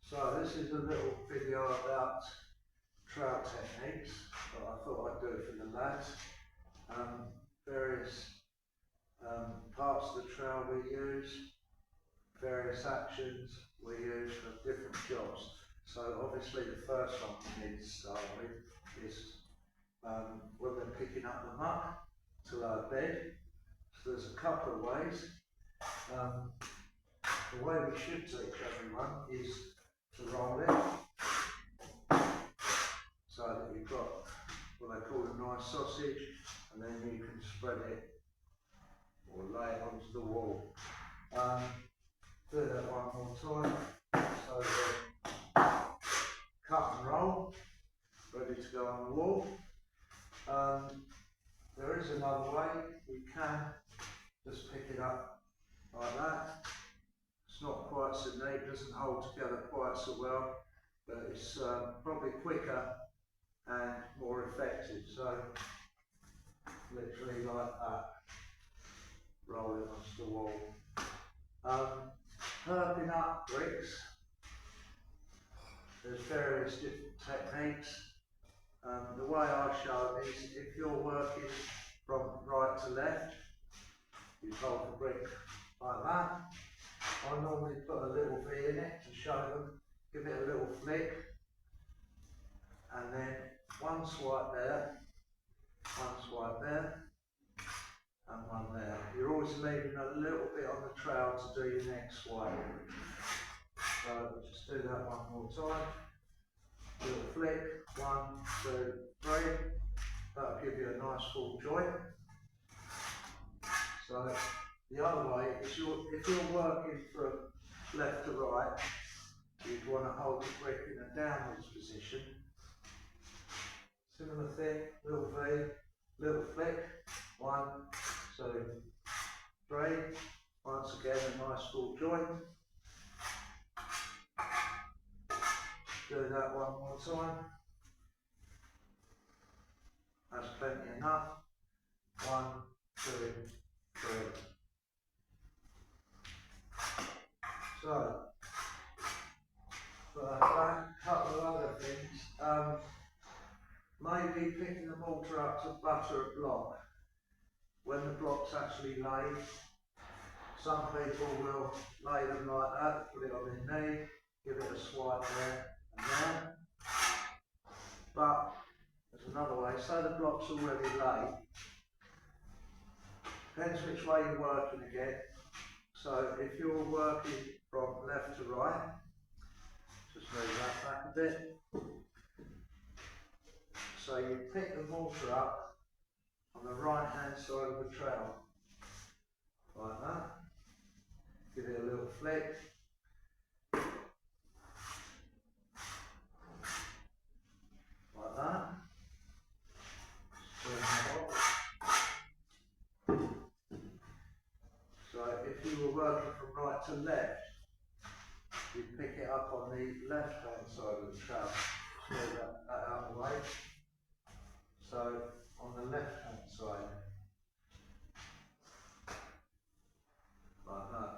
So this is a little video about trowel techniques that I thought I'd do for the lads. Various parts of the trowel we use, various actions we use for different jobs. So obviously the first one we need to start with is when we're picking up the muck to our bed. So there's a couple of ways. The way we should teach everyone is to roll it so that you've got what they call a nice sausage, and then you can spread it or lay it onto the wall. Do that one more time. So cut and roll, ready to go on the wall. There is another way. We can just pick it up like that. It's not quite so neat, doesn't hold together quite so well, but it's probably quicker and more effective. So literally like that, roll it onto the wall. Herping up bricks, there's various different techniques. The way I show it is if you're working from right to left, you hold the brick like that. I normally put a little V in it to show them, give it a little flick, and then one swipe there, and one there. You're always leaving a little bit on the trowel to do your next swipe. So just do that one more time. Little flick, 1, 2, 3. That'll give you a nice full joint. So the other way is if you're working from left to right, you'd want to hold the brick in a downwards position. Similar thing, little V, little flick, 1, 2, 3. Once again, a nice full joint. Do that one more time. That's plenty enough. 1, 2, 3. So, for a couple of other things, maybe picking the mortar up to butter a block. When the block's actually laid, some people will lay them like that, put it on their knee, give it a swipe there and there. But there's another way. So the block's already laid. Depends which way you're working again. So if you're working from left to right, just move that back a bit. So you pick the mortar up on the right hand side of the trowel, like that. Give it a little flick. Like that. Turn that off. So if you were working from right to left, you pick it up on the left hand side of the trowel. Move that out of the way. So on the left hand side, like that.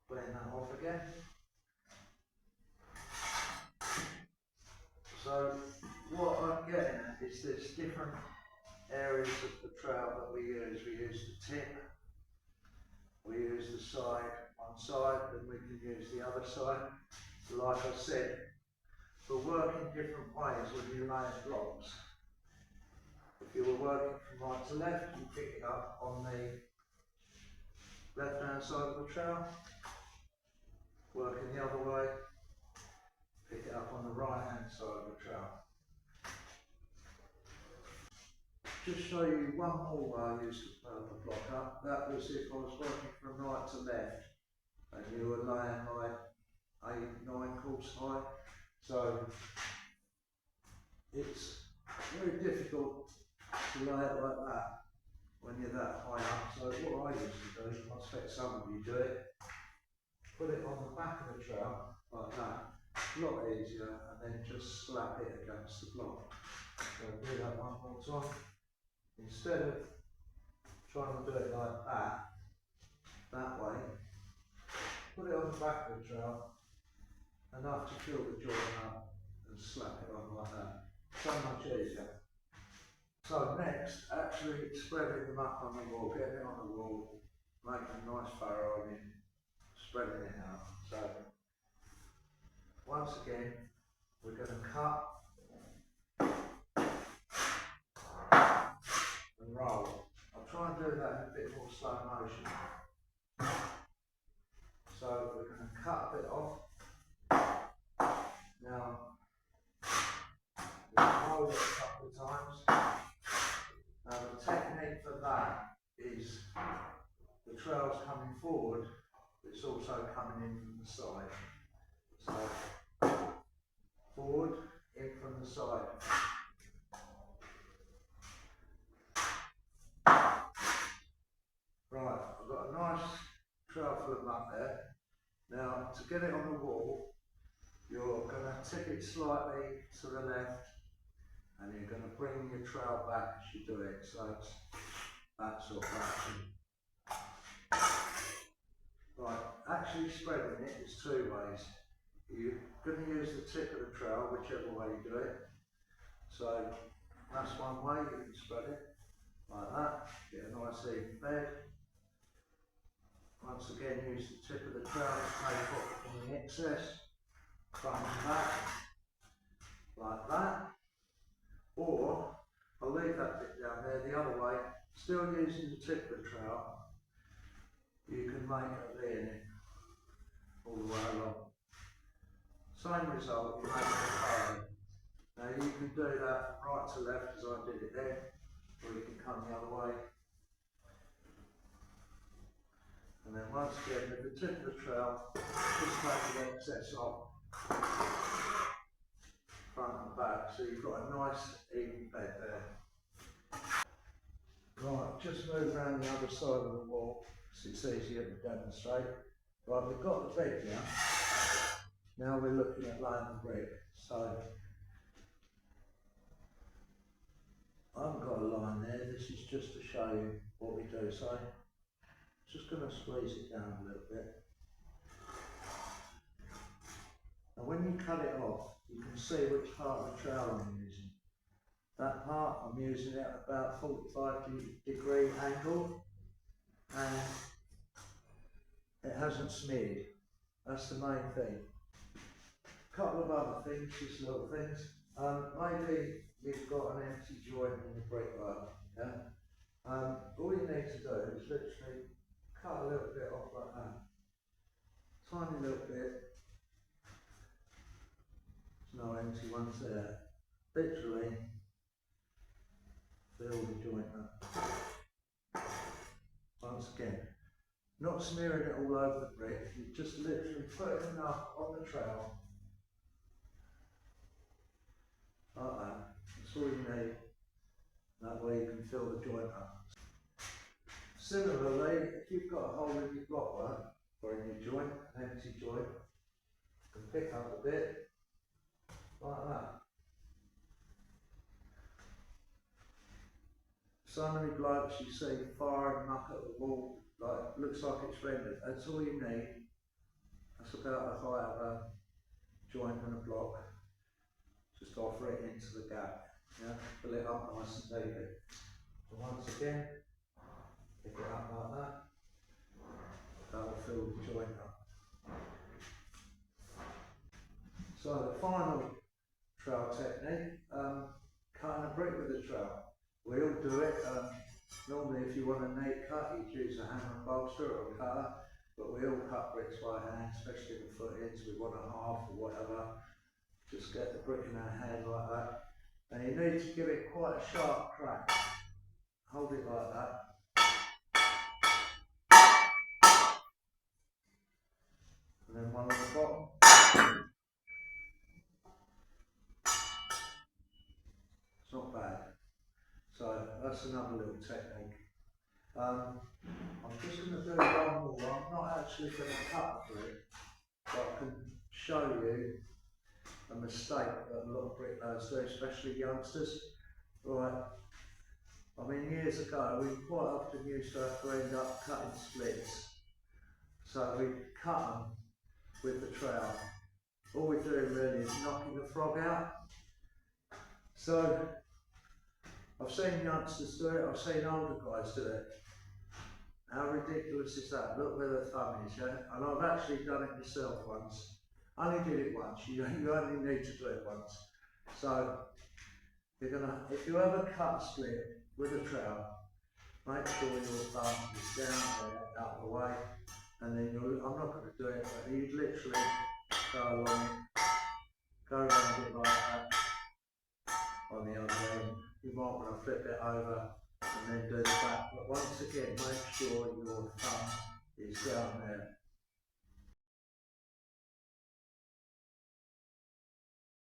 Clean that off again. So what I'm getting at is there's different areas of the trowel that we use. We use the tip, we use the side, one side, then we can use the other side. Like I said, we're working different ways when you're laying blocks. If you were working from right to left, you pick it up on the left hand side of the trowel. Working the other way, pick it up on the right hand side of the trowel. Just show you one more way I used to put the block up. That was if I was working from right to left and you were laying like 8, 9 quarts high. So it's very difficult to lay it like that when you're that high up. So what I used to do, I expect some of you do it, put it on the back of the trowel like that. A lot easier, and then just slap it against the block. So do that one more time. Instead of trying to do it like that way, put it on the back of the trowel, enough to fill the joint up and slap it on like that. So much easier. So next, actually spreading them up on the wall, getting it on the wall, making a nice furrow on it, spreading it out. So once again, we're going to cut and roll. I'll try and do that in a bit more slow motion. So we're going to cut a bit off. Now, we can roll it a couple of times. Now the technique for that is the trowel's coming forward, but it's also coming in from the side. So forward, in from the side. Right, I've got a nice trowel full of muck there. Now to get it on the wall, you're going to tip it slightly to the left, and you're going to bring your trowel back as you do it, so it's that sort of action. Right, actually spreading it is two ways. You're going to use the tip of the trowel, whichever way you do it. So that's one way you can spread it, like that, get a nice even bed. Once again, use the tip of the trowel to take off any excess, front and back, like that. Or I'll leave that bit down there the other way, still using the tip of the trowel. You can make a V in it all the way along. Same result, you make a furrow. Now you can do that from right to left as I did it there, or you can come the other way. And then once again, with the tip of the trowel, just take the excess off, front and back, so you've got a nice even bed there. Right, just move around the other side of the wall, so it's easier to demonstrate. Right, we've got the bed now. Now we're looking at laying the brick. So I haven't got a line there, this is just to show you what we do. So just going to squeeze it down a little bit. Now when you cut it off, you can see which part of the trowel I'm using. That part I'm using it at about 45-degree angle, and it hasn't smeared. That's the main thing. A couple of other things, just little things. Maybe you've got an empty joint in the brickwork. Yeah? All you need to do is literally cut a little bit off like that. Tiny little bit. There's no empty ones there. Literally fill the joint up. Once again, not smearing it all over the brick, you just literally put enough on the trowel, like that. That's all you need. That way you can fill the joint up. Similarly, if you've got a hole in your blockwork or in your joint, an empty joint, you can pick up a bit, like that. So many blokes you see firing muck at the wall, like looks like it's rendered. That's all you need. That's about the height of a joint and a block. Just offer it into the gap. Yeah, fill it up nice and deeply. So once again, pick it up like that. That will fill the joint up. So the final trowel technique, cutting a brick with a trowel. We all do it. Normally if you want a neat cut, you'd use a hammer and bolster or a cutter, but we all cut bricks by hand, especially the footings. We want a half or whatever. Just get the brick in our hand like that. And you need to give it quite a sharp crack. Hold it like that. And then one on the bottom. It's not bad. So that's another little technique. I'm just going to do one more. I'm not actually going to cut a brick, but I can show you a mistake that a lot of bricklayers do, especially youngsters. Right, I mean years ago we quite often used to have to end up cutting splits. So we cut them with the trowel. All we're doing really is knocking the frog out. So I've seen youngsters do it, I've seen older guys do it. How ridiculous is that? Look where the thumb is, yeah? And I've actually done it myself once. I only did it once, you only need to do it once. So you're gonna, if you ever cut a split with a trowel, make sure your thumb is down there, out of the way, and then I'm not going to do it, but you literally go along it, go around it like that on the other end. You might want to flip it over and then do the back, but once again, make sure your thumb is down there.